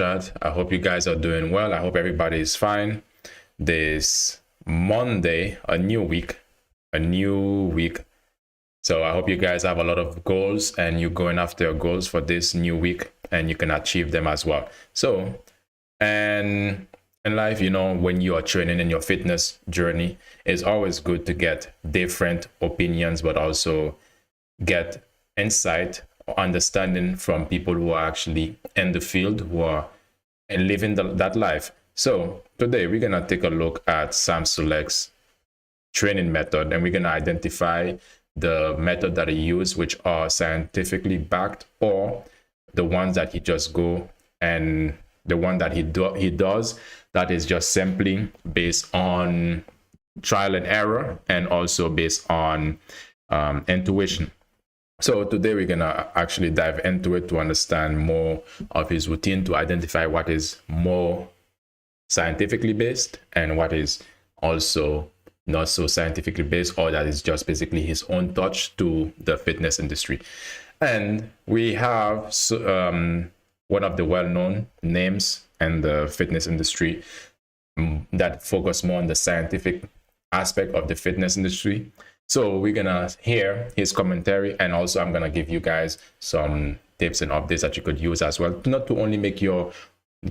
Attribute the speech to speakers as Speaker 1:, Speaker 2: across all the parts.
Speaker 1: chat. I hope you guys are doing well. I hope everybody is fine. This Monday, a new week. So I hope you guys have a lot of goals and you're going after your goals for this new week and you can achieve them as well. So, and in life, when you are training in your fitness journey, it's always good to get different opinions, but also get insight or understanding from people who are actually in the field, who are and living that life. So today we're gonna take a look at Sam Sulek's training method, and we're gonna identify the method that he used, which are scientifically backed, or the ones that he just go and the one that he does that is just simply based on trial and error and also based on intuition. So today we're gonna actually dive into it to understand more of his routine, to identify what is more scientifically based and what is also not so scientifically based, or that is just basically his own touch to the fitness industry. And we have one of the well-known names in the fitness industry that focus more on the scientific aspect of the fitness industry. So we're gonna hear his commentary, and also I'm gonna give you guys some tips and updates that you could use as well, not to only make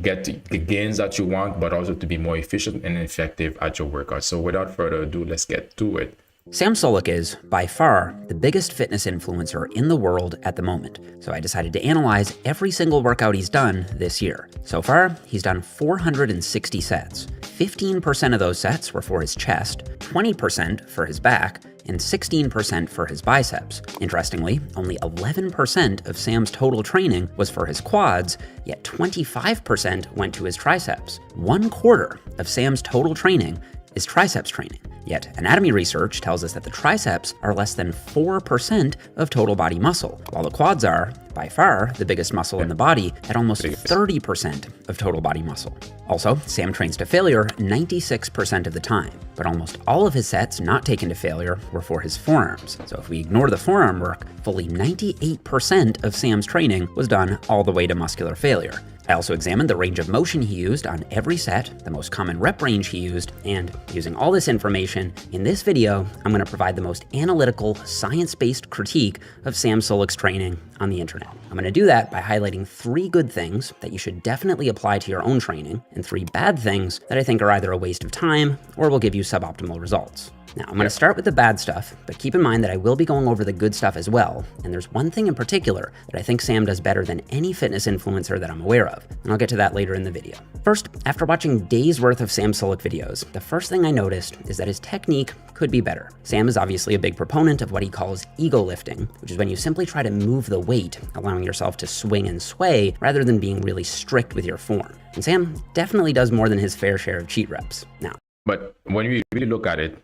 Speaker 1: get the gains that you want, but also to be more efficient and effective at your workout. So without further ado, let's get to it.
Speaker 2: Sam Sulek is, by far, the biggest fitness influencer in the world at the moment, so I decided to analyze every single workout he's done this year. So far, he's done 460 sets. 15% of those sets were for his chest, 20% for his back, and 16% for his biceps. Interestingly, only 11% of Sam's total training was for his quads, yet 25% went to his triceps. 1/4 of Sam's total training is triceps training. Yet anatomy research tells us that the triceps are less than 4% of total body muscle, while the quads are, by far, the biggest muscle in the body at almost 30% of total body muscle. Also, Sam trains to failure 96% of the time, but almost all of his sets not taken to failure were for his forearms. So if we ignore the forearm work, fully 98% of Sam's training was done all the way to muscular failure. I also examined the range of motion he used on every set, the most common rep range he used, and using all this information, in this video, I'm going to provide the most analytical, science-based critique of Sam Sulek's training on the internet. I'm going to do that by highlighting 3 good things that you should definitely apply to your own training, and 3 bad things that I think are either a waste of time or will give you suboptimal results. Now, I'm going to start with the bad stuff, but keep in mind that I will be going over the good stuff as well, and there's one thing in particular that I think Sam does better than any fitness influencer that I'm aware of, and I'll get to that later in the video. First, after watching days worth of Sam Sulek videos, the first thing I noticed is that his technique could be better. Sam is obviously a big proponent of what he calls ego lifting, which is when you simply try to move the weight, allowing yourself to swing and sway rather than being really strict with your form. And Sam definitely does more than his fair share of cheat reps. Now,
Speaker 1: but when we really look at it,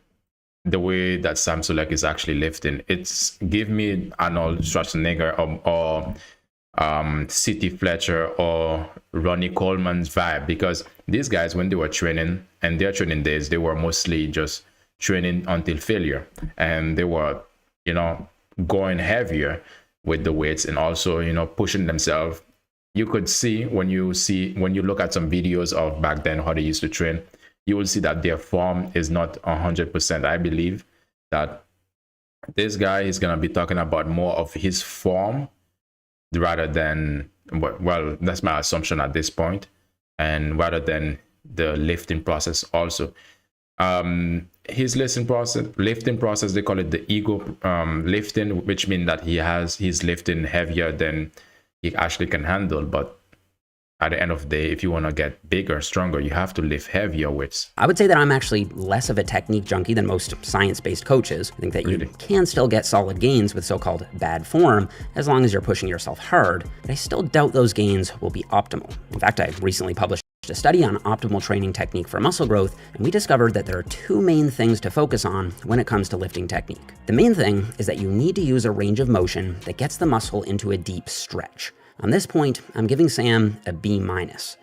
Speaker 1: the way that Sam Sulek is actually lifting, it's give me Arnold Schwarzenegger or C.T. Fletcher or Ronnie Coleman's vibe, because these guys, when they were training and their training days, they were mostly just training until failure, and they were going heavier with the weights and also pushing themselves. You could see when you look at some videos of back then how they used to train, you will see that their form is not 100%. I believe that this guy is going to be talking about more of his form rather than, well, that's my assumption at this point, and rather than the lifting process also. His lifting process, they call it the ego lifting, which means that he's lifting heavier than he actually can handle. But at the end of the day, if you want to get bigger, stronger, you have to lift heavier weights.
Speaker 2: I would say that I'm actually less of a technique junkie than most science-based coaches. I think that you can still get solid gains with so-called bad form as long as you're pushing yourself hard, but I still doubt those gains will be optimal. In fact, I recently published a study on optimal training technique for muscle growth, and we discovered that there are 2 main things to focus on when it comes to lifting technique. The main thing is that you need to use a range of motion that gets the muscle into a deep stretch. On this point, I'm giving Sam a B-.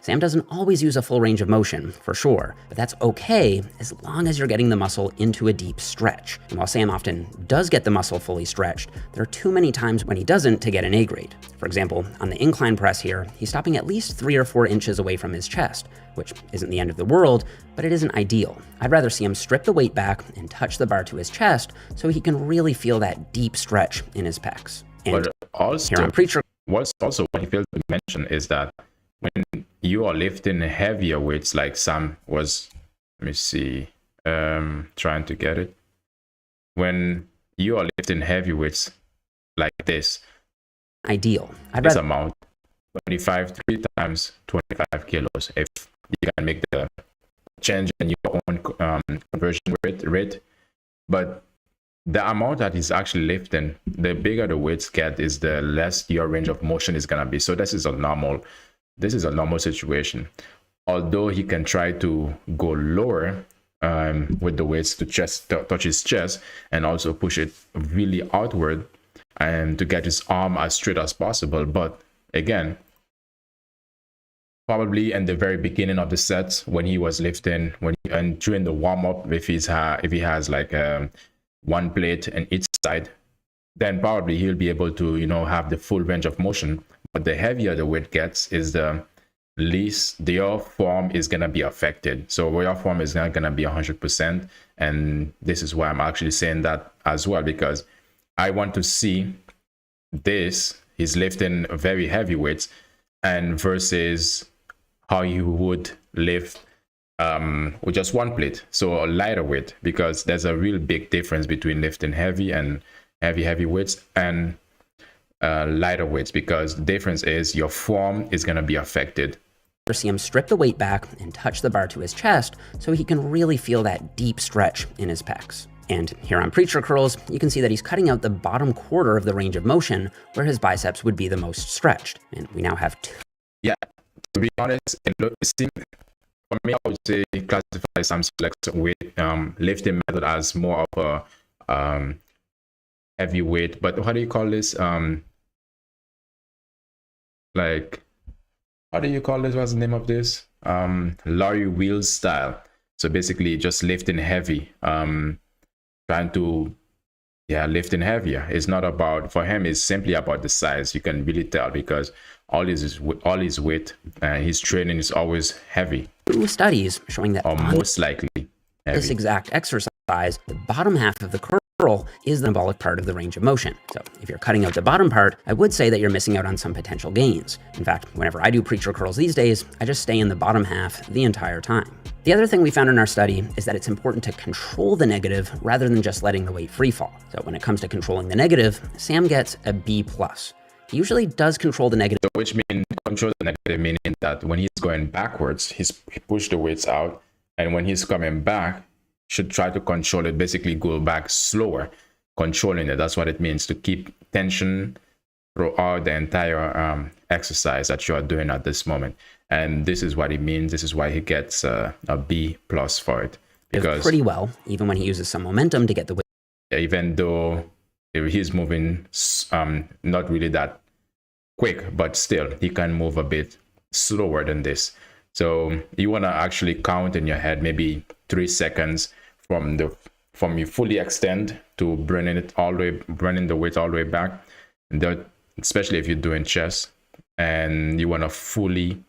Speaker 2: Sam doesn't always use a full range of motion, for sure, but that's okay as long as you're getting the muscle into a deep stretch. And while Sam often does get the muscle fully stretched, there are too many times when he doesn't to get an A grade. For example, on the incline press here, he's stopping at least 3 or 4 inches away from his chest, which isn't the end of the world, but it isn't ideal. I'd rather see him strip the weight back and touch the bar to his chest so he can really feel that deep stretch in his pecs. And
Speaker 1: but also,
Speaker 2: here on Preacher,
Speaker 1: what's also what he failed to mention is that when you are lifting heavier weights, like Sam was, let me see, trying to get it. When you are lifting heavy weights like this,
Speaker 2: ideal.
Speaker 1: This amount, 3 times 25 kilos, if you can make the change in your own conversion rate. But the amount that is actually lifting, the bigger the weights get, is the less your range of motion is gonna be. So this is a normal situation. Although he can try to go lower with the weights to touch his chest, and also push it really outward and to get his arm as straight as possible. But again, probably in the very beginning of the set when he was lifting, and during the warm-up, if he has like one plate on each side, then probably he'll be able to have the full range of motion. But the heavier the weight gets, is the least your form is going to be affected. So your form is not going to be 100%, and this is why I'm actually saying that as well, because I want to see this, he's lifting very heavy weights, and versus how you would lift with just one plate, so a lighter weight, because there's a real big difference between lifting heavy and heavy weights and lighter weights, because the difference is your form is going to be affected.
Speaker 2: See him strip the weight back and touch the bar to his chest so he can really feel that deep stretch in his pecs. And here on Preacher Curls, you can see that he's cutting out the bottom quarter of the range of motion where his biceps would be the most stretched. And we now have 2.
Speaker 1: Yeah, to be honest, for me, I would say classify some Sulek's weight lifting method as more of a heavy weight. But how do you call this? How do you call this? What's the name of this? Larry Wheels style. So basically just lifting heavy, trying to lifting heavier. It's not about, for him, it's simply about the size. You can really tell because all his weight, his training is always heavy.
Speaker 2: 2 studies showing that,
Speaker 1: or most likely heavy.
Speaker 2: This exact exercise, the bottom half of the curl is the anabolic part of the range of motion. So if you're cutting out the bottom part, I would say that you're missing out on some potential gains. In fact, whenever I do Preacher Curls these days, I just stay in the bottom half the entire time. The other thing we found in our study is that it's important to control the negative rather than just letting the weight free fall. So when it comes to controlling the negative, Sam gets a B+. He usually does control the negative.
Speaker 1: Which means control the negative, meaning that when he's going backwards, he push the weights out, and when he's coming back, should try to control it, basically go back slower, controlling it. That's what it means, to keep tension throughout the entire exercise that you are doing at this moment. And this is what it means. This is why he gets a B+ for it. Because
Speaker 2: pretty well, even when he uses some momentum to get the weight.
Speaker 1: Even though he's moving not really that quick, but still he can move a bit slower than this. So you want to actually count in your head maybe 3 seconds from you fully extend to bringing the weight all the way back, and especially if you're doing chest, and you want to fully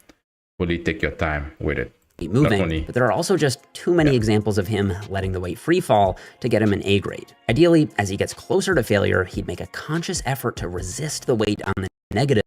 Speaker 1: take your time with it.
Speaker 2: Moving, but there are also just too many examples of him letting the weight free fall to get him an A grade. Ideally, as he gets closer to failure, he'd make a conscious effort to resist the weight on the negative,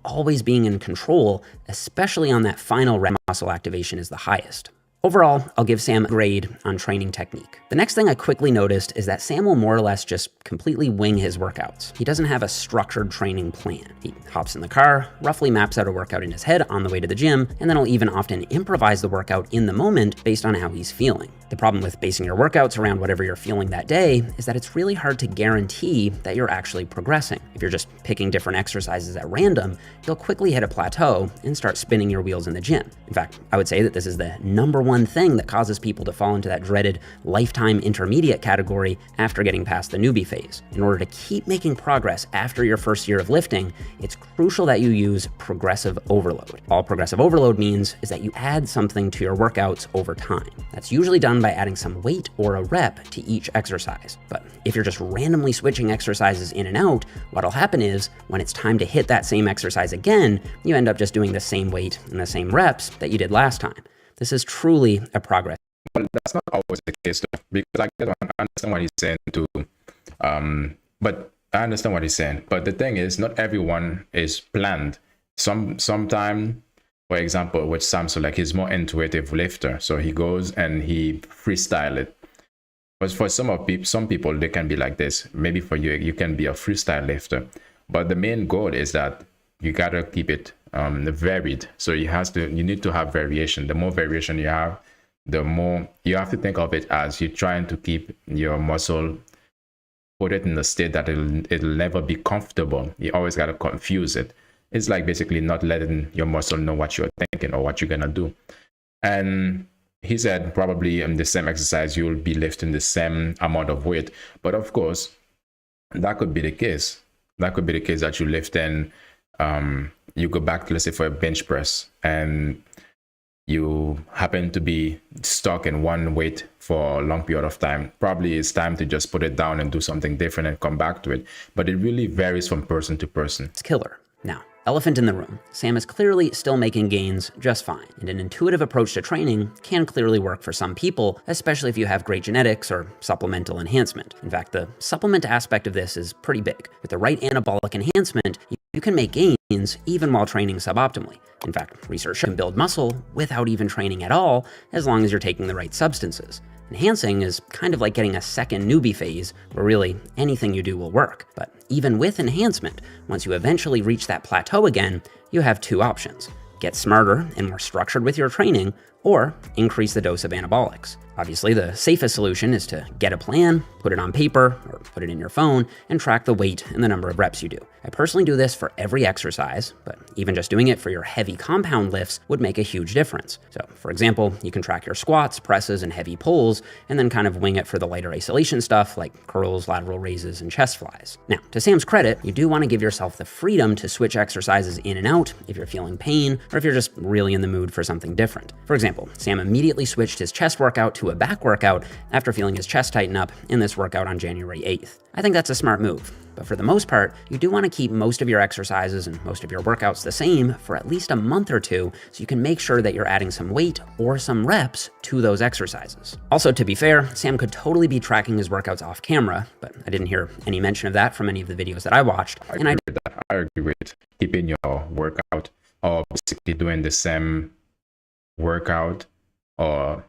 Speaker 2: always being in control, especially on that final rep muscle activation is the highest. Overall, I'll give Sam a grade on training technique. The next thing I quickly noticed is that Sam will more or less just completely wing his workouts. He doesn't have a structured training plan. He hops in the car, roughly maps out a workout in his head on the way to the gym, and then he'll even often improvise the workout in the moment based on how he's feeling. The problem with basing your workouts around whatever you're feeling that day is that it's really hard to guarantee that you're actually progressing. If you're just picking different exercises at random, you'll quickly hit a plateau and start spinning your wheels in the gym. In fact, I would say that this is the number one thing that causes people to fall into that dreaded lifetime intermediate category after getting past the newbie phase. In order to keep making progress after your first year of lifting, it's crucial that you use progressive overload. All progressive overload means is that you add something to your workouts over time. That's usually done by adding some weight or a rep to each exercise. But if you're just randomly switching exercises in and out, what'll happen is when it's time to hit that same exercise again, you end up just doing the same weight and the same reps that you did last time. This is truly a progress.
Speaker 1: But that's not always the case, though, because I understand what he's saying too. But I understand what he's saying. But the thing is, not everyone is planned. Sometime, for example, with Sulek, he's more intuitive lifter, so he goes and he freestyle it. But for some people, they can be like this. Maybe for you, you can be a freestyle lifter. But the main goal is that you gotta keep it varied. So you need to have variation. The more variation you have, the more you have to think of it as you're trying to keep your muscle, put it in a state that it'll never be comfortable. You always gotta confuse it. It's like basically not letting your muscle know what you're thinking or what you're gonna do. And he said probably in the same exercise you'll be lifting the same amount of weight, but of course that could be the case. That could be the case that you lift and you go back, let's say, for a bench press, and you happen to be stuck in one weight for a long period of time. Probably it's time to just put it down and do something different and come back to it. But it really varies from person to person.
Speaker 2: It's killer. Now, elephant in the room. Sam is clearly still making gains just fine, and an intuitive approach to training can clearly work for some people, especially if you have great genetics or supplemental enhancement. In fact, the supplement aspect of this is pretty big. With the right anabolic enhancement, you can make gains even while training suboptimally. In fact, research can build muscle without even training at all, as long as you're taking the right substances. Enhancing is kind of like getting a second newbie phase where really anything you do will work. But even with enhancement, once you eventually reach that plateau again, you have two options. Get smarter and more structured with your training, or increase the dose of anabolics. Obviously, the safest solution is to get a plan, put it on paper, or put it in your phone, and track the weight and the number of reps you do. I personally do this for every exercise, but even just doing it for your heavy compound lifts would make a huge difference. So, for example, you can track your squats, presses, and heavy pulls, and then kind of wing it for the lighter isolation stuff like curls, lateral raises, and chest flies. Now, to Sam's credit, you do want to give yourself the freedom to switch exercises in and out if you're feeling pain, or if you're just really in the mood for something different. For example, Sam immediately switched his chest workout to a back workout after feeling his chest tighten up in this workout on January 8th. I think that's a smart move. But for the most part, you do want to keep most of your exercises and most of your workouts the same for at least a month or two, so you can make sure that you're adding some weight or some reps to those exercises. Also, to be fair, Sam could totally be tracking his workouts off camera, but I didn't hear any mention of that from any of the videos that I watched.
Speaker 1: I agree with keeping your workout or basically doing the same workout or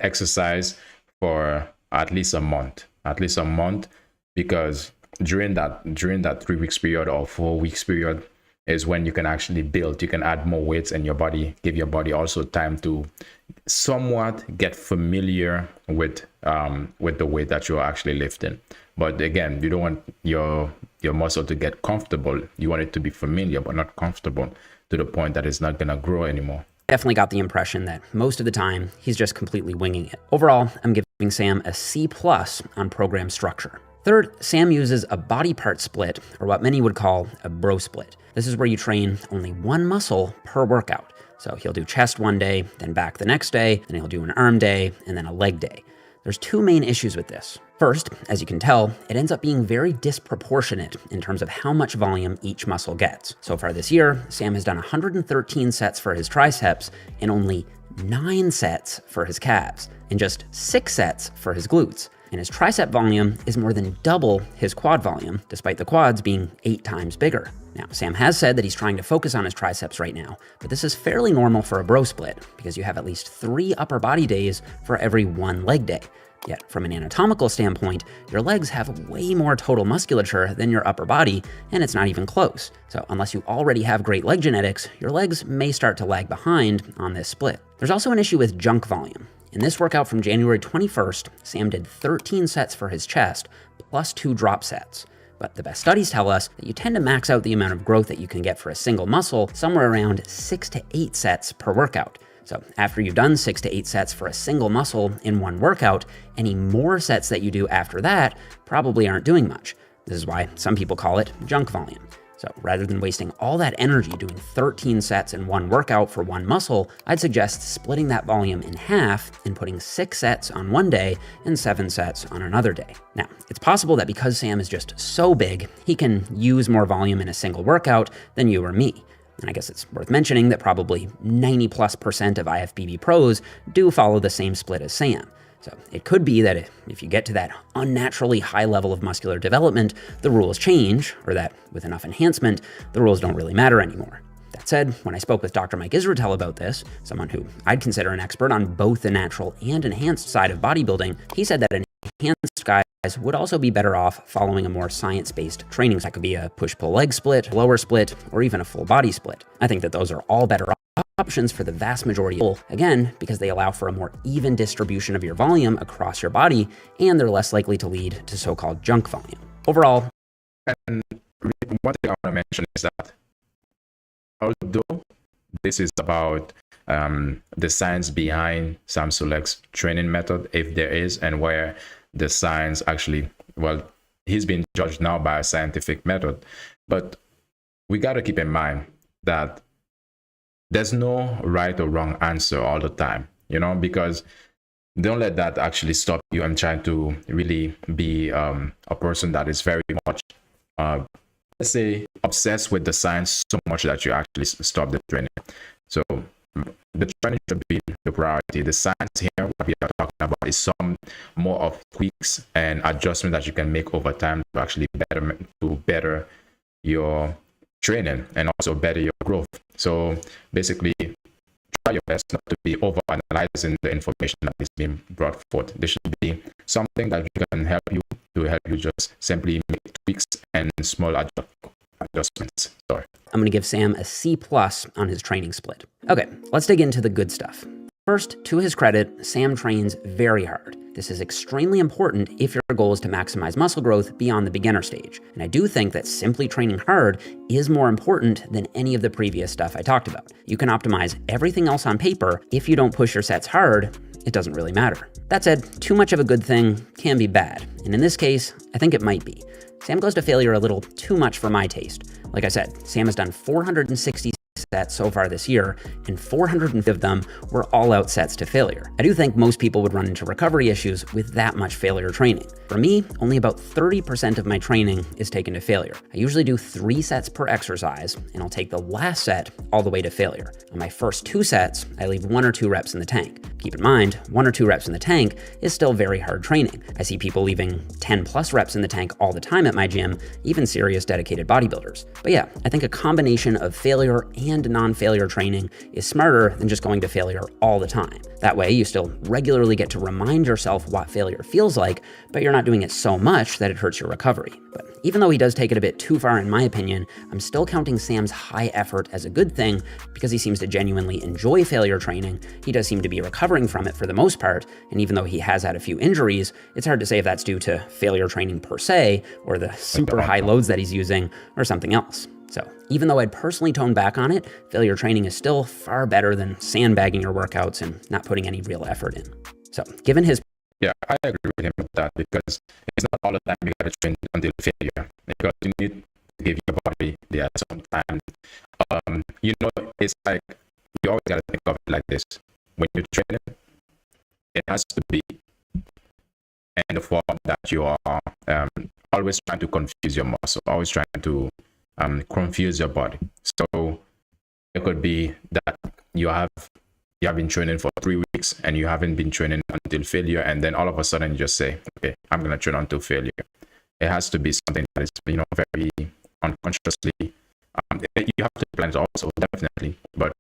Speaker 1: exercise for at least a month, because during that 3 weeks period or 4 weeks period is when you can actually build. You can add more weights, and give your body also time to somewhat get familiar with the weight that you're actually lifting. But again, you don't want your muscle to get comfortable. You want it to be familiar but not comfortable to the point that it's not gonna grow anymore.
Speaker 2: Definitely got the impression that most of the time he's just completely winging it. Overall, I'm giving Sam a C+ on program structure. Third, Sam uses a body part split, or what many would call a bro split. This is where you train only one muscle per workout. So he'll do chest one day, then back the next day, then he'll do an arm day, and then a leg day. There's two main issues with this. First, as you can tell, it ends up being very disproportionate in terms of how much volume each muscle gets. So far this year, Sam has done 113 sets for his triceps and only 9 sets for his calves, and just 6 sets for his glutes. And his tricep volume is more than double his quad volume, despite the quads being 8 times bigger. Now, Sam has said that he's trying to focus on his triceps right now, but this is fairly normal for a bro split because you have at least 3 upper body days for every 1 leg day. Yet, from an anatomical standpoint, your legs have way more total musculature than your upper body, and it's not even close. So unless you already have great leg genetics, your legs may start to lag behind on this split. There's also an issue with junk volume. In this workout from January 21st, Sam did 13 sets for his chest, plus 2 drop sets. But the best studies tell us that you tend to max out the amount of growth that you can get for a single muscle somewhere around 6 to 8 sets per workout. So after you've done 6 to 8 sets for a single muscle in one workout, any more sets that you do after that probably aren't doing much. This is why some people call it junk volume. So rather than wasting all that energy doing 13 sets in one workout for one muscle, I'd suggest splitting that volume in half and putting 6 sets on one day and 7 sets on another day. Now, it's possible that because Sam is just so big, he can use more volume in a single workout than you or me. And I guess it's worth mentioning that probably 90+% of IFBB pros do follow the same split as Sam. So it could be that if you get to that unnaturally high level of muscular development, the rules change, or that with enough enhancement, the rules don't really matter anymore. That said, when I spoke with Dr. Mike Israetel about this, someone who I'd consider an expert on both the natural and enhanced side of bodybuilding, he said that enhanced guys would also be better off following a more science-based training. That could be a push-pull leg split, lower split, or even a full body split. I think that those are all better options for the vast majority of people, again, because they allow for a more even distribution of your volume across your body, and they're less likely to lead to so-called junk volume. Overall,
Speaker 1: and one thing I want to mention is that although this is about the science behind Sam Sulek's training method, if there is, and where the science actually, well, he's being judged now by a scientific method, but we got to keep in mind that there's no right or wrong answer all the time, because don't let that actually stop you and trying to really be a person that is very much, let's say, obsessed with the science so much that you actually stop the training. So the training should be the priority. The science here, what we are talking about, is some more of tweaks and adjustments that you can make over time to actually better your training and also better your growth. So basically, try your best not to be over-analyzing the information that is being brought forth. There should be something that can help you just simply make tweaks and small adjustments. Sorry.
Speaker 2: I'm going to give Sam a C+ on his training split. Okay, let's dig into the good stuff. First, to his credit, Sam trains very hard. This is extremely important if your goal is to maximize muscle growth beyond the beginner stage. And I do think that simply training hard is more important than any of the previous stuff I talked about. You can optimize everything else on paper. If you don't push your sets hard, it doesn't really matter. That said, too much of a good thing can be bad. And in this case, I think it might be. Sam goes to failure a little too much for my taste. Like I said, Sam has done 460 sets so far this year, and 450 of them were all-out sets to failure. I do think most people would run into recovery issues with that much failure training. For me, only about 30% of my training is taken to failure. I usually do 3 sets per exercise, and I'll take the last set all the way to failure. On my first 2 sets, I leave 1 or 2 reps in the tank. Keep in mind, 1 or 2 reps in the tank is still very hard training. I see people leaving 10+ reps in the tank all the time at my gym, even serious dedicated bodybuilders. But yeah, I think a combination of failure and non-failure training is smarter than just going to failure all the time. That way, you still regularly get to remind yourself what failure feels like, but you're not doing it so much that it hurts your recovery. But even though he does take it a bit too far in my opinion, I'm still counting Sam's high effort as a good thing because he seems to genuinely enjoy failure training. He does seem to be recovering from it for the most part, and even though he has had a few injuries, it's hard to say if that's due to failure training per se, or the super high loads that he's using, or something else. So even though I'd personally tone back on it, failure training is still far better than sandbagging your workouts and not putting any real effort in. So given his...
Speaker 1: Yeah, I agree with him with that, because it's not all the time you got to train until failure, because you need to give your body some time. It's like you always got to think of it like this. When you're training, it has to be in the form that you are always trying to confuse your muscle, always trying to confuse your body. So it could be that you have been training for 3 weeks and you haven't been training until failure, and then all of a sudden you just say, okay, I'm going to train until failure. It has to be something that is, very unconsciously. You have to plan it also, definitely, but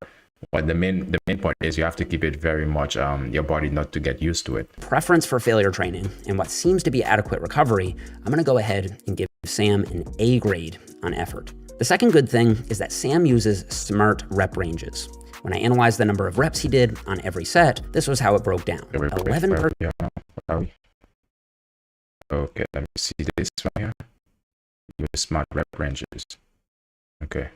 Speaker 1: the main point is you have to keep it very much your body not to get used to it.
Speaker 2: Preference for failure training and what seems to be adequate recovery, I'm going to go ahead and give Sam an A grade on effort. The second good thing is that Sam uses smart rep ranges. When I analyzed the number of reps he did on every set, this was how it broke down. 11 per...
Speaker 1: Okay, let me see this right here. Use smart rep ranges. Okay.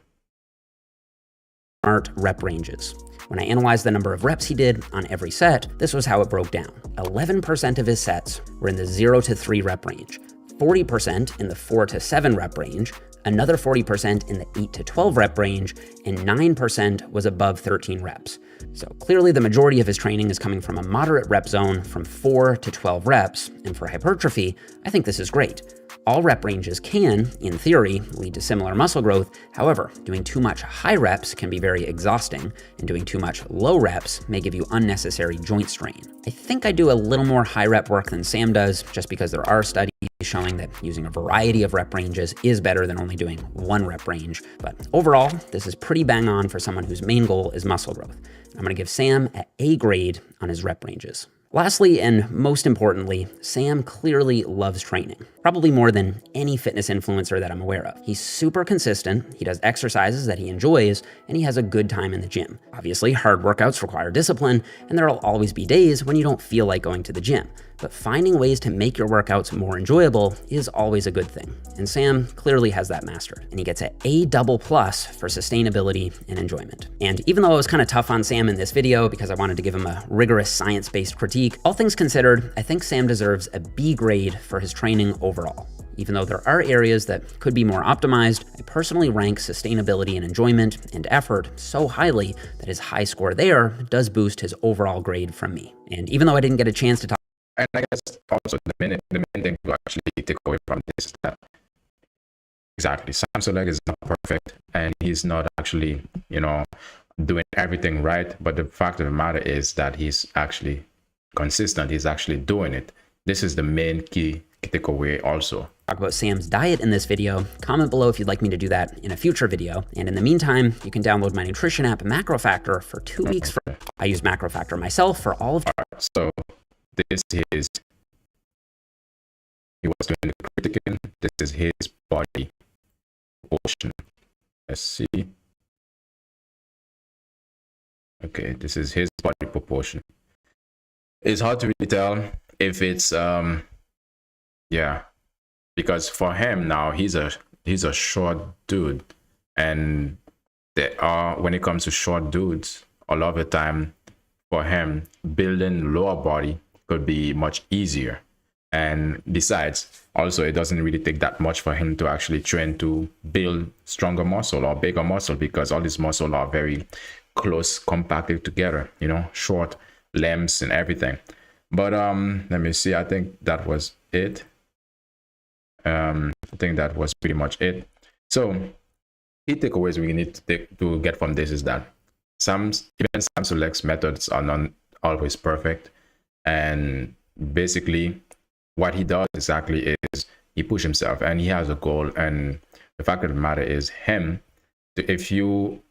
Speaker 2: smart rep ranges. When I analyzed the number of reps he did on every set, this was how it broke down. 11% of his sets were in the 0 to 3 rep range, 40% in the 4 to 7 rep range, another 40% in the 8 to 12 rep range, and 9% was above 13 reps. So clearly the majority of his training is coming from a moderate rep zone from 4 to 12 reps, and for hypertrophy, I think this is great. All rep ranges can, in theory, lead to similar muscle growth. However, doing too much high reps can be very exhausting, and doing too much low reps may give you unnecessary joint strain. I think I do a little more high rep work than Sam does, just because there are studies showing that using a variety of rep ranges is better than only doing one rep range. But overall, this is pretty bang on for someone whose main goal is muscle growth. I'm going to give Sam an A grade on his rep ranges. Lastly, and most importantly, Sam clearly loves training, probably more than any fitness influencer that I'm aware of. He's super consistent, he does exercises that he enjoys, and he has a good time in the gym. Obviously, hard workouts require discipline, and there'll always be days when you don't feel like going to the gym. But finding ways to make your workouts more enjoyable is always a good thing, and Sam clearly has that mastered, and he gets an A++ for sustainability and enjoyment. And even though I was kind of tough on Sam in this video because I wanted to give him a rigorous science-based critique, all things considered, I think Sam deserves a B grade for his training overall. Even though there are areas that could be more optimized, I personally rank sustainability and enjoyment and effort so highly that his high score there does boost his overall grade from me. And even though I didn't get a chance to talk.
Speaker 1: And I guess also the main thing to actually take away from this is that exactly Sulek is not perfect and he's not actually, doing everything right. But the fact of the matter is that he's actually consistent. He's actually doing it. This is the main key takeaway also.
Speaker 2: Talk about Sam's diet in this video. Comment below if you'd like me to do that in a future video. And in the meantime, you can download my nutrition app, MacroFactor, for 2 weeks. I use MacroFactor myself for all of.
Speaker 1: So this is, he was doing the critiquing. This is his body proportion. Let's see. Okay, this is his body proportion. It's hard to really tell if it's because for him now he's a short dude, and when it comes to short dudes, a lot of the time for him building lower body could be much easier. And besides, also it doesn't really take that much for him to actually train to build stronger muscle or bigger muscle, because all these muscle are very close, compacted together, short limbs and everything. But let me see, I think that was it. I think that was pretty much it. So key takeaways we need to get from this is that even Sam Sulek's methods are not always perfect, and basically what he does exactly is he pushes himself and he has a goal. And the fact of the matter is, if you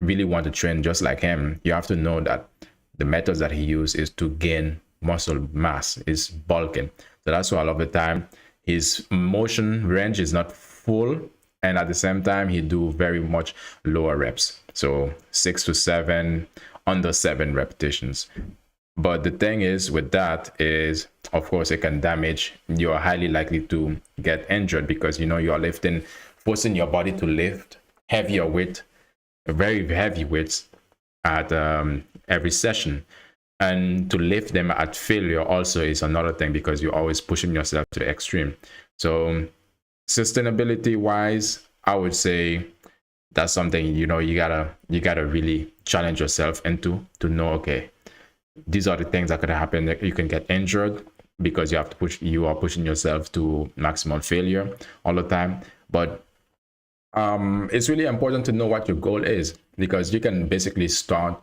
Speaker 1: really want to train just like him, you have to know that the methods that he uses is to gain muscle mass, is bulking. So that's why a lot of the time his motion range is not full, and at the same time he do very much lower reps, so 6 to 7, under 7 repetitions. But the thing is with that is, of course, it can damage. You are highly likely to get injured because you are forcing your body to lift heavier weight, very heavy weights at every session. And to lift them at failure also is another thing, because you're always pushing yourself to the extreme. So sustainability wise, I would say that's something you gotta really challenge yourself into, to know, okay, these are the things that could happen. That you can get injured because you are pushing yourself to maximum failure all the time. But it's really important to know what your goal is, because you can basically start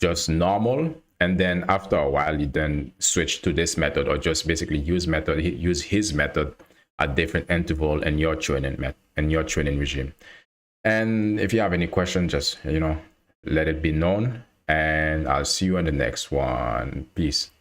Speaker 1: just normal, and then after a while you then switch to this method, or just basically use his method at different interval in your training regime. And if you have any questions, just let it be known, and I'll see you in the next one. Peace.